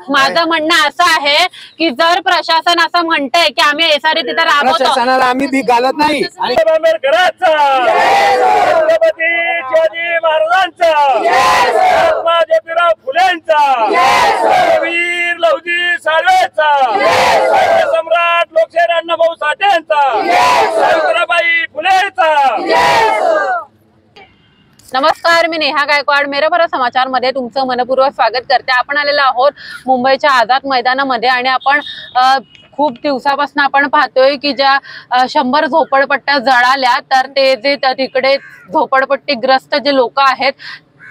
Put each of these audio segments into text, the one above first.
माझं म्हणणं असं आहे की जर प्रशासन असं म्हणतंय की आम्ही एसआरए तिथे राबवतो, प्रशासनाला आम्ही भी घालत नाही। ज्योतिराव फुलेंचा, वीर लवजी साळवेचा, सम्राट लोकशाहीर अण्णाभाऊ साठेंचा, सावित्रीबाई फुलेचा। नमस्कार, मी नेहा गायकवाड, मेरे भारत समाचार मध्ये तुमचं मनपूर्वक स्वागत करते। आपण आलेलो आहोत मुंबईच्या आझाद मैदानामध्ये आणि आपण खूप दिवसापासून आपण पाहतोय की ज्या 100 झोपडपट्ट्या जळाल्या, तर ते जे तिकडे झोपडपट्टीग्रस्त जे लोक आहेत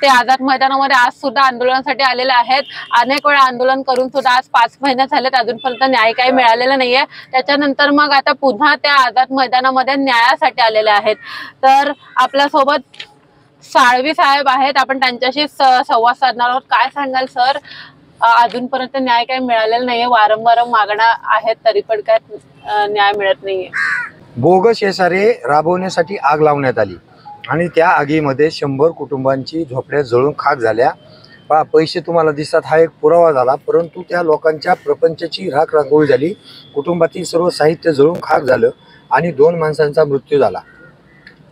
ते आझाद मैदानामध्ये आज सुद्धा आंदोलनासाठी आलेले आहेत। अनेक वेळा आंदोलन करून सुद्धा आज 5 महिने झालेत, अजूनपर्यंत न्याय काही मिळालेला नाहीये। त्याच्यानंतर मग आता पुन्हा त्या आझाद मैदानामध्ये न्यायासाठी आलेले आहेत। तर आपल्या सोबत साळवी साहेब आहेत, आपण त्यांच्याशी संवाद साधणार आहोत। काय सांगाल सर, अजूनपर्यंत न्याय काही मिळालेला नाहीये, वारंवार मागण्या आहेत तरी पण काय न्याय मिळत नाहीये। बोगस एसआरए राबवण्यासाठी आग लावण्यात आली आणि त्या आगीमध्ये 100 कुटुंबांची झोपड्या जळून खाक झाल्या। पैसे तुम्हाला दिसतात, हा एक पुरावा झाला, परंतु त्या लोकांच्या प्रपंचाची राखरांगोळी झाली, कुटुंबातील सर्व साहित्य जळून खाक झालं आणि 2 माणसांचा मृत्यू झाला।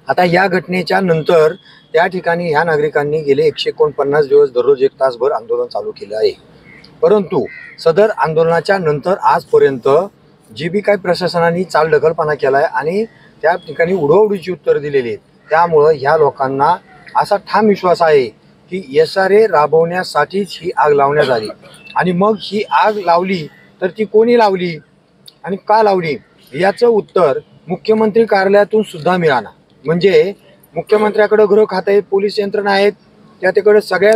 आता या घटनेच्या नंतर त्या ठिकाणी ह्या नागरिकांनी गेले 149 दिवस दररोज 1 तासभर आंदोलन चालू केलं आहे। परंतु सदर आंदोलनाच्या नंतर आजपर्यंत जी बी काही प्रशासनाने चालढकलपणा केलाय आणि त्या ठिकाणी उडवडीची उत्तर दिलेली आहेत, त्यामुळे ह्या लोकांना असा ठाम विश्वास आहे की एसआरए राबवण्यासाठीच ही आग लावण्यात आली। आणि मग ही आग लावली तर ती कोणी लावली आणि का लावली याचं उत्तर मुख्यमंत्री कार्यालयातून सुद्धा मिळालं। म्हणजे मुख्यमंत्र्याकडे गृह खाते, पोलीस यंत्रणा आहेत, त्याच्याकडे सगळ्या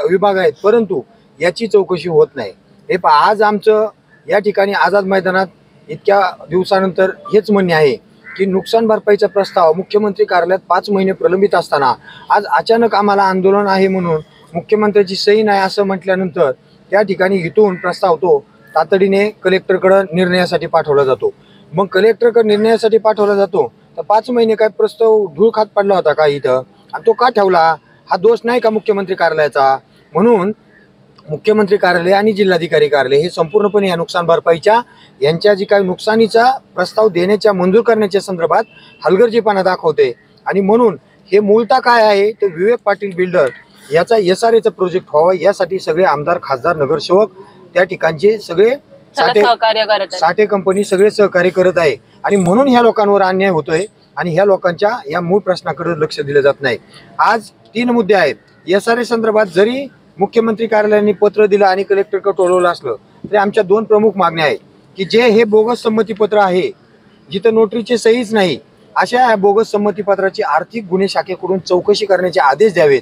विभाग आहेत, परंतु याची चौकशी होत नाही। हे आज आमचं या ठिकाणी आझाद मैदानात इतक्या दिवसानंतर हेच म्हणणे आहे की नुकसान भरपाईचा प्रस्ताव मुख्यमंत्री कार्यालयात 5 महिने प्रलंबित असताना आज अचानक आम्हाला आंदोलन आहे म्हणून मुख्यमंत्र्याची सही नाही असं म्हटल्यानंतर त्या ठिकाणी इथून प्रस्ताव तो तातडीने कलेक्टरकडे निर्णयासाठी पाठवला जातो। मग कलेक्टरकडे निर्णयासाठी पाठवला जातो तर 5 महिने काय प्रस्ताव धूळ खात पडला होता का इथं, आणि तो का ठेवला? हा दोष नाही का मुख्यमंत्री कार्यालयाचा? म्हणून मुख्यमंत्री कार्यालय आणि जिल्हाधिकारी कार्यालय हे संपूर्णपणे या नुकसान भरपाईच्या यांच्या जी काही नुकसानीचा प्रस्ताव देण्याच्या मंजूर करण्याच्या संदर्भात हलगर्जीपणा दाखवते। आणि म्हणून हे मूलतः काय आहे तर विवेक पाटील बिल्डर याचा एसआरएचा प्रोजेक्ट व्हावा यासाठी सगळे आमदार, खासदार, नगरसेवक त्या ठिकाणचे सगळे साठे कंपनी सगळे सहकार्य करत आहे आणि म्हणून ह्या लोकांवर अन्याय होतोय आणि ह्या लोकांच्या या मूळ प्रश्नाकडे लक्ष दिलं जात नाही। आज 3 मुद्दे आहेत एसआरए संदर्भात। जरी मुख्यमंत्री कार्यालयाने पत्र दिलं आणि कलेक्टरकडे टोलवलं असलं तरी आमच्या 2 प्रमुख मागण्या आहेत की जे हे बोगस संमतीपत्र आहे, जिथं नोटरीचे सहीच नाही, अशा या बोगस संमतीपत्राची आर्थिक गुन्हे शाखेकडून चौकशी करण्याचे आदेश द्यावेत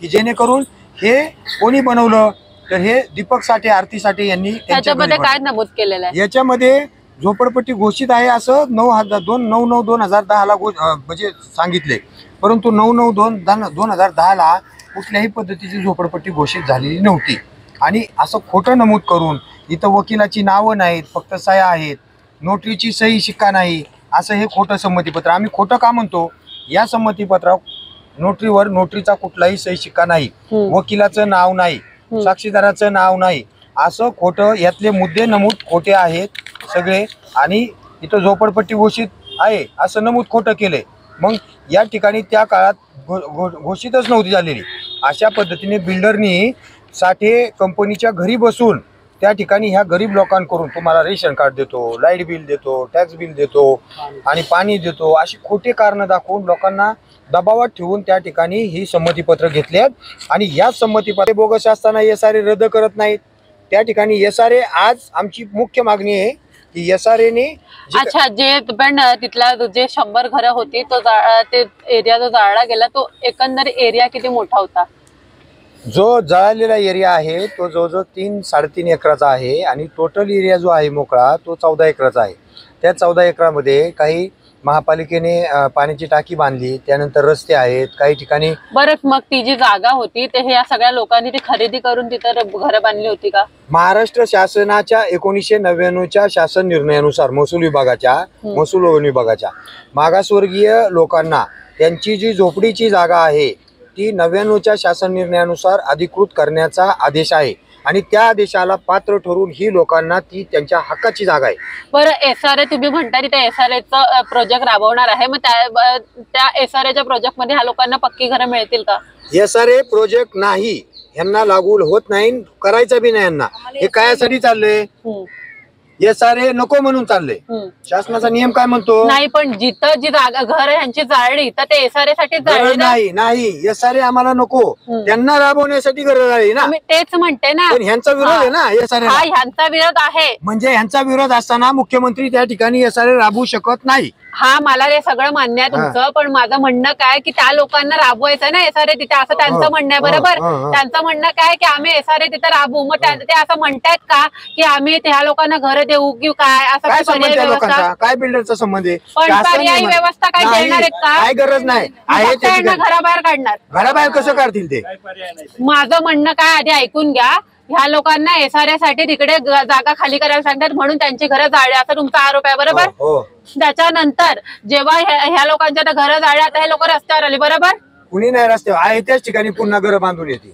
की जेणेकरून हे कोणी बनवलं तर हे दीपक साठे, आरती साठे यांनी त्याच्यामध्ये काय नमूद केलेलं आहे? याच्यामध्ये झोपडपट्टी घोषित आहे असं 9/9/2010 ला म्हणजे सांगितले, परंतु 9/9/2010 ला कुठल्याही पद्धतीची झोपडपट्टी घोषित झालेली नव्हती। आणि असं खोटं नमूद करून इथं वकिलाची नावं नाहीत, फक्त सह्या आहेत, नोटरीची सही शिक्का नाही, असं हे खोटं संमतीपत्र। आम्ही खोटं का म्हणतो? या संमतीपत्रावर नोटरीवर नोटरीचा कुठलाही सही शिक्का नाही, वकिलाचं नाव नाही, साक्षीदाराचं नाव नाही, असं खोटं यातले मुद्दे नमूद खोटे आहेत सगळे। आणि इथं झोपडपट्टी घोषित आहे असं नमूद खोटं केलंय। मग या ठिकाणी त्या काळात घोषितच नव्हती झालेली। अशा पद्धतीने बिल्डरनी साठे कंपनीच्या घरी बसून त्या ठिकाणी ह्या गरीब लोकांकडून तुम्हाला रेशन कार्ड देतो, लाईट बिल देतो, टॅक्स बिल देतो आणि पाणी देतो, अशी खोटे कारणं दाखवून लोकांना दबावात ठेवून त्या ठिकाणी ही संमतीपत्र घेतली आहेत। आणि या संमतीपत्र बोगस असताना एसआरए रद्द करत नाहीत। त्या ठिकाणी एसआरए आज आमची मुख्य मागणी आहे की एसआरएने अच्छा जे पण तिथला जे 100 घरं होती तो ते एरिया जो जाळला गेला तो एकंदर एरिया किती मोठा होता? जो जळालेला एरिया आहे तो जवळजवळ 3-3.5 एकराचा आहे आणि टोटल एरिया जो आहे मोकळा तो 14 एकराचा आहे। त्या 14 एकरामध्ये काही महापालिकेने पाण्याची टाकी बांधली, त्यानंतर रस्ते आहेत काही ठिकाणी। बरं, मग ती जी जागा होती ते ह्या सगळ्या लोकांनी ती खरेदी करून तिथं घरं बांधली होती का? महाराष्ट्र शासनाच्या 1999च्या शासन निर्णयानुसार महसूल विभागाच्या मागासवर्गीय लोकांना त्यांची जी झोपडीची जागा आहे ती 99च्या शासन निर्णयानुसार अधिकृत करण्याचा आदेश आहे। आणि त्या आदेशाला पात्र ठरून ही लोकांना ती त्यांच्या हक्काची जागा आहे. बरं, SRA तुम्ही म्हणता तिथे SRAचं प्रोजेक्ट राबवणार आहे, मग त्या SRAच्या प्रोजेक्ट मध्ये ह्या लोकांना पक्की घरं मिळतील का? SRA प्रोजेक्ट नाही, यांना लागू होत नाही, करायचं बी नाही यांना. हे कायासाठी चाललंय? SRA नको म्हणून चाललंय. शासनाचा नियम काय म्हणतो? नाही, पण जिथं जी जागा घर यांची जाळली तर ते SRA साठी जाळली नाही. नाही, SRA आम्हाला नको, त्यांना राबवण्यासाठी गरज आहे ना. तेच म्हणते ना, पण ह्यांचा विरोध आहे ना SRA. हा ह्यांचा विरोध आहे. म्हणजे ह्यांचा विरोध असताना मुख्यमंत्री त्या ठिकाणी SRA राबवू शकत नाही. हा, मला हे सगळं मान्य आहे तुमचं, पण माझं म्हणणं काय की त्या लोकांना राबवायचं ना SRA तिथे, असं त्यांचं म्हणणं आहे. बरोबर, त्यांचं म्हणणं काय की आम्ही SRA तिथे राबवू. मग ते असं म्हणतायत का की आम्ही त्या लोकांना घर देऊ की काय? असं काय पर्यायी संबंध व्यवस्था, काय बिल्डरचा संबंध आहे? पण पर्यायी व्यवस्था काय देणार आहेत का? काय गरज नाही आहे. त्यांना घराबाहेर काढणार. घराबाहेर कसं काढतील ते? माझं म्हणणं काय, आधी ऐकून घ्या. ह्या लोकांना SRA साठी तिकडे जागा खाली करायला सांगतात म्हणून त्यांची घरं जाळली, असा तुमचा आरोप आहे. बरोबर. त्याच्यानंतर जेव्हा ह्या लोकांच्या घरं जाळली, आता हे लोक रस्त्यावर आले. बरोबर, कुणी नाही रस्त्यावर आहे, त्याच ठिकाणी पुन्हा घरं बांधून येते.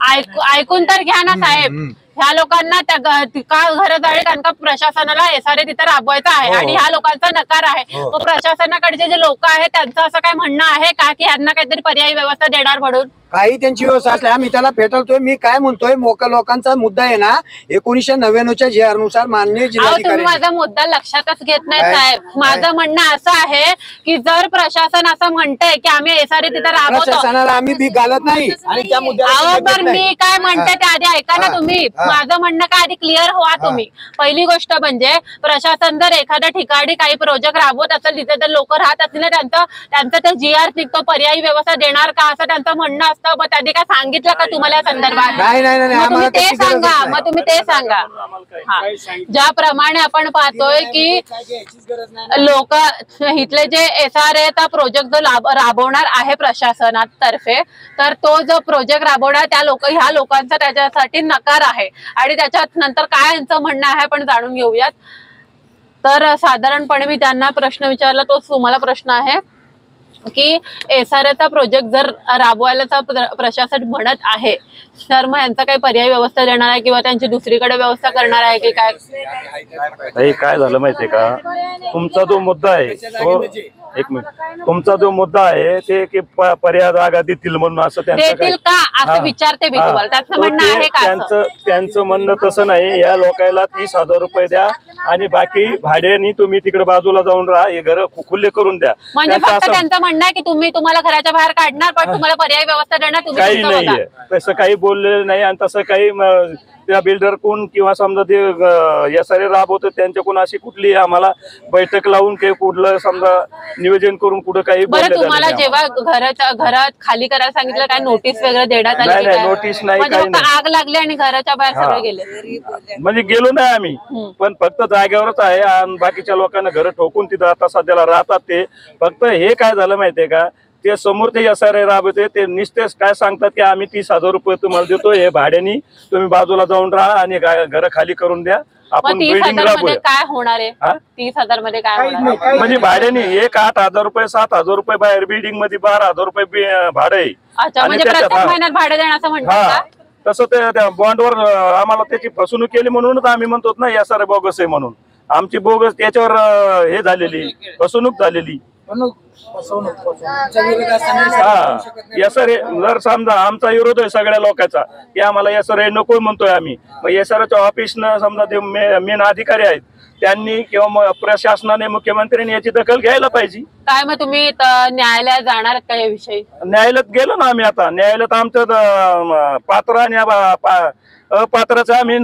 ऐकून तर घ्या ना साहेब. ह्या लोकांना त्या का घरं जाळली? कारण का प्रशासनाला SRA तिथे राबवायचं आहे आणि ह्या लोकांचा नकार आहे. मग प्रशासनाकडचे जे लोक आहेत त्यांचं असं काय म्हणणं आहे का की ह्यांना काहीतरी पर्यायी व्यवस्था देणार म्हणून? काही त्यांची व्यवस्था असल्या आम्ही त्याला फेटाळतोय. मी काय म्हणतोय, मोका लोकांचा मुद्दा आहे ना 1999च्या JR नुसार माननीय जिल्हाधिकारी. तुम्ही माझा मुद्दा लक्षातच घेत नाही साहेब. माझं म्हणणं असं आहे की जर प्रशासन असं म्हणतंय की आम्ही SRA तिथे राबवतो, प्रशासनाला आम्ही भी घालत नाही आणि त्या मुद्द्यावर मी काय म्हणते ते आधी ऐका ना तुम्ही. माझं म्हणणं काय, आधी क्लिअर व्हा तुम्ही. पहिली गोष्ट म्हणजे प्रशासन जर एखाद्या ठिकाणी काही प्रोजेक्ट राबवत असेल, तिथे जर लोक राहत असतील ना, त्यांचं ते GR निघतो, पर्यायी व्यवस्था देणार का असं त्यांचं म्हणणं असतं. मग त्यांनी काय सांगितलं का तुम्हाला या संदर्भात? तुम्ही ते सांगा. मग तुम्ही ते सांगा. ज्याप्रमाणे आपण पाहतोय की लोक इथले जे SRAचा प्रोजेक्ट जो राबवणार आहे प्रशासनातर्फे, तर तो जो प्रोजेक्ट राबवणार ह्या लोकांचा त्याच्यासाठी नकार आहे. आणि त्याच्यात नंतर काय यांचं म्हणणं आहे आपण जाणून घेऊयात. तर साधारणपणे मी त्यांना प्रश्न विचारला, तोच तुम्हाला प्रश्न आहे की SRAचा प्रोजेक्ट जर राबवायला प्रशासन म्हणत आहे तर मग यांचा काही पर्यायी व्यवस्था देणार आहे किंवा त्यांची दुसरीकडे व्यवस्था करणार आहे की काय? काय झालं माहितीये का, तुमचा जो मुद्दा आहे तो, एक मिनिट, तुमचा जो मुद्दा आहे ते की पर्याय जागा देतील म्हणून, असं देतील का असं विचारते मी तुम्हाला. त्याचं म्हणणं आहे का? त्यांचं म्हणणं तसं नाही. या लोकांना 30,000 रुपये द्या आणि बाकी भाड्याने तुम्ही तिकडे बाजूला जाऊन राहा, हे घर खुले करून द्या. म्हणजे फक्त त्यांचं म्हणणं आहे की तुम्हाला घराच्या बाहेर काढणार पण तुम्हाला पर्यायी व्यवस्था देणार. काही नाहीये, तसं काही बोललेलं नाही. आणि तसं काही त्या बिल्डर कोण किंवा समजा ते SRA राबवतो त्यांच्याकडून अशी कुठली आम्हाला बैठक लावून काही कुठलं समजा नियोजन करून कुठं काही. बरं, तुम्हाला जेव्हा घरात खाली करायला सांगितलं काय नोटीस वगैरे देण्यात आली? नाही, नोटीस नाही, काही नाही. आग लागली आणि घराच्या बाहेर सगळे गेले? म्हणजे गेलो नाही आम्ही, पण फक्त जागेवरच आहे. आणि बाकीच्या लोकांना घर ठोकून तिथं आता सध्याला राहतात. ते फक्त हे काय झालं माहितीये का, ते समोर ते SRA राबवते ते नुसतेच काय सांगतात की आम्ही 30,000 रुपये तुम्हाला देतो, हे भाड्याने तुम्ही बाजूला जाऊन राहा आणि घर खाली करून द्या, आपण बिल्डिंग राबवूया. काय होणार आहे 30,000 मध्ये? काय होणार म्हणजे भाड्याने 8,000 रुपये 7,000 रुपये बाहेर, बिल्डिंग मध्ये 12,000 रुपये भाडं आहे. अच्छा, म्हणजे प्रत्येक महिन्यात भाडं देणं असं म्हणतात? तसं त्या बॉन्डवर आम्हाला त्याची फसवणूक केली म्हणूनच आम्ही म्हणतो ना SRA बोगस आहे म्हणून. आमची बोगस त्याच्यावर हे झालेली, फसवणूक झालेली. SRA जर समजा आमचा विरोध आहे सगळ्या लोकांचा की आम्हाला SRA नको म्हणतोय आम्ही, मग SRAच्या ऑफिसनं समजा ते मेन अधिकारी आहेत त्यांनी किंवा प्रशासनाने मुख्यमंत्र्यांनी याची दखल घ्यायला पाहिजे. काय मग तुम्ही न्यायालयात जाणार का याविषयी? न्यायालयात गेलो ना आम्ही. आता न्यायालयात आमचं पात्र आणि अपात्राचं आम्ही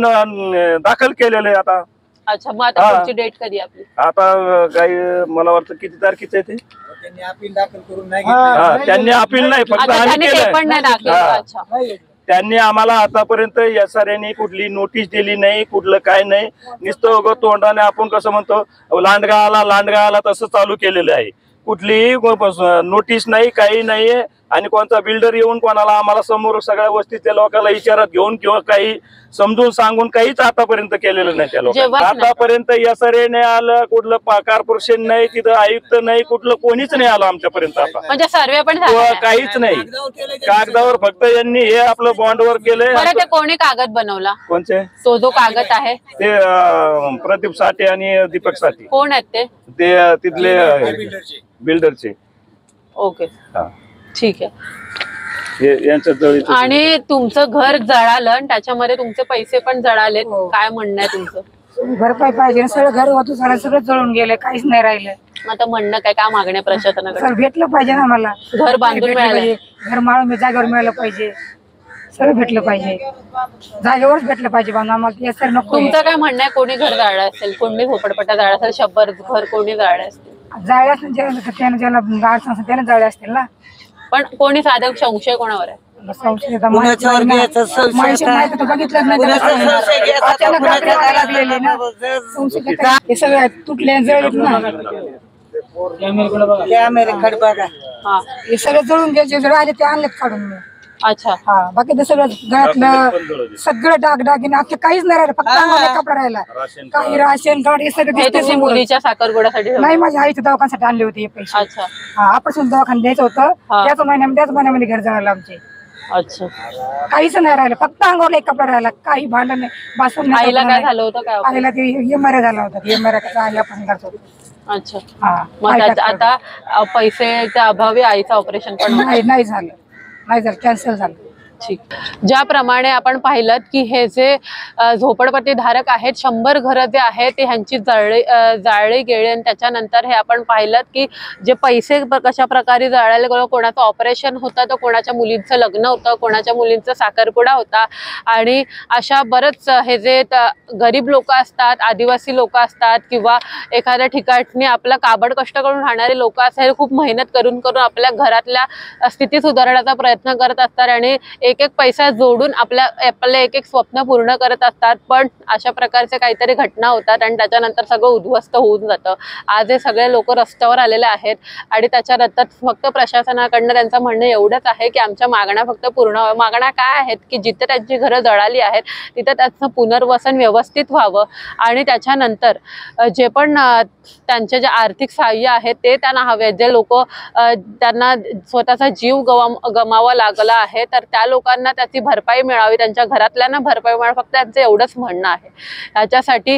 दाखल केलेलं आहे आता. अच्छा, मग आता पुढची डेट कधी आपली? आता काही मला वाटतं किती तारखेचं आहे ते? त्यांनी अपील दाखल करून नाही, त्यांनी अपील नाही, फक्त आम्ही केलं. त्यांनी आम्हाला आतापर्यंत SRAने कुठली नोटीस दिली नाही, कुठलं काय नाही. नुसतं तोंडाने आपण कसं म्हणतो लांडगा आला तसं चालू केलेलं आहे. कुठलीही नोटीस नाही, काही नाहीये. आणि कोणता बिल्डर येऊन कोणाला आम्हाला समोर सगळ्या वस्तीच्या लोकांना विचारात घेऊन किंवा काही समजून सांगून काहीच आतापर्यंत केलेलं नाही त्या लोकांना. आतापर्यंत SRA नाही आलं, कुठलं कॉर्पोरेशन नाही, तिथं आयुक्त नाही, कुठलं कोणीच नाही आलं आमच्यापर्यंत. आता म्हणजे सर्वे पण काहीच नाही, कागदावर फक्त यांनी हे आपलं बॉन्डवर केलंय. बरं, ते कोणी कागद बनवला? कोणते? तो जो कागद आहे ते प्रदीप साठे आणि दीपक साठे. कोण आहेत ते तिथले बिल्डरचे. ओके, ठीक आहे. आणि तुमचं घर जळालं आणि त्याच्यामध्ये तुमचे पैसे पण जळाले, काय म्हणणं आहे तुमचं? भरपाई पाहिजे, सगळं घर होतं सगळं जळून गेलं, काहीच नाही राहिलं. आता म्हणणं काय मागण्या प्रशासनाकडे? भेटलं पाहिजे ना मला, घर बांधून मिळालं, घर माळून जागेवर मिळालं पाहिजे, सगळं भेटलं पाहिजे, जागेवरच भेटलं पाहिजे बांधून आम्हाला. सर नको. तुमचं काय म्हणणं आहे? कोणी घर जाळलं असेल, कोणी झोपडपट्ट्या जाळल्या असेल, 100 घर कोणी जाळले असतील? जाळल्या असतील त्याने, ज्याला अडचण त्याने जाळले असतील ना. पण कोणी साधक संशय कोणावर आहे? बघितलं हे सगळं तुटले जळलेत ना, हे सगळं जळून घ्यायचे, जळ आले ते आणलेत काढून मी. अच्छा, हा, बाकी ते सगळं घरातलं सगळं डागडागिने अख्खे काहीच नाही राहिलं, फक्त आम्हाला कपडा राहिला, काही राशन कार्ड हे सगळं. तुम्ही मुलीच्या साखरपुड्यासाठी? नाही, माझ्या आईच्या दवाखान्यासाठी आणले होते हे पैसे. अच्छा, हा, ऑपरेशन दवाखान्यात द्यायचं होतं, त्याच महिन्यामध्ये घर जायला आमचे. अच्छा, काहीच नाही राहिलं, फक्त अंगावर एक कपडा राहिला, काही भांडण नाही, बसून. आईला काय झालं होतं? काय आईला ते एमआरआय झाला होता, एमआरआय आई आपण करतो. अच्छा, मग आता पैशाच्या अभावी आईचं ऑपरेशन पण नाही झालं, कॅन्सल झालं. ठीक. ज्याप्रमाणे आपण पाहिलं की हे जे झोपडपट्टी धारक आहेत, 100 घरं जे आहेत ते ह्यांची जाळली गेली. आणि त्याच्यानंतर हे आपण पाहिलं की जे पैसे कशा प्रकारे जाळले गेले, कोणाचं ऑपरेशन होतं, तर कोणाच्या मुलींचं लग्न होतं, कोणाच्या मुलींचा साखरपुडा होता. आणि अशा बरंच हे जे गरीब लोक असतात, आदिवासी लोक असतात, किंवा एखाद्या ठिकाणी आपला काबड कष्ट करून राहणारे लोक असतात, खूप मेहनत करून आपल्या घरातल्या स्थिती सुधारण्याचा प्रयत्न करत असतात आणि एक पैसा जोडून आपले एक स्वप्न पूर्ण करत असतात. पण अशा प्रकारचे काहीतरी घटना होतात आणि त्याच्यानंतर सगळं उद्ध्वस्त होऊन जातं. आज हे सगळे लोक रस्त्यावर आलेले आहेत आणि त्याच्यानंतर फक्त प्रशासनाकडनं त्यांचं म्हणणं एवढंच आहे की आमच्या मागण्या फक्त पूर्ण. मागण्या काय आहेत की जिथे त्यांची घरं जळाली आहेत तिथे त्याचं पुनर्वसन व्यवस्थित व्हावं आणि त्याच्यानंतर जे पण त्यांचे जे आर्थिक सहाय्य आहे ते त्यांना हवे. जे लोक त्यांना स्वतःचा जीव गमावा लागला आहे तर त्या लोकांना त्याची भरपाई मिळावी, त्यांच्या घरातल्यांना भरपाई मिळावी, फक्त त्यांचं एवढंच म्हणणं आहे. याच्यासाठी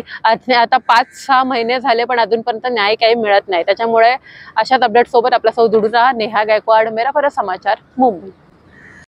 आता 5-6 महिने झाले पण अजूनपर्यंत न्याय काही मिळत नाही. त्याच्यामुळे अशाच अपडेट सोबत आपल्यासोबत जोडून राहा. नेहा गायकवाड, मेरा भारत समाचार, मुंबई.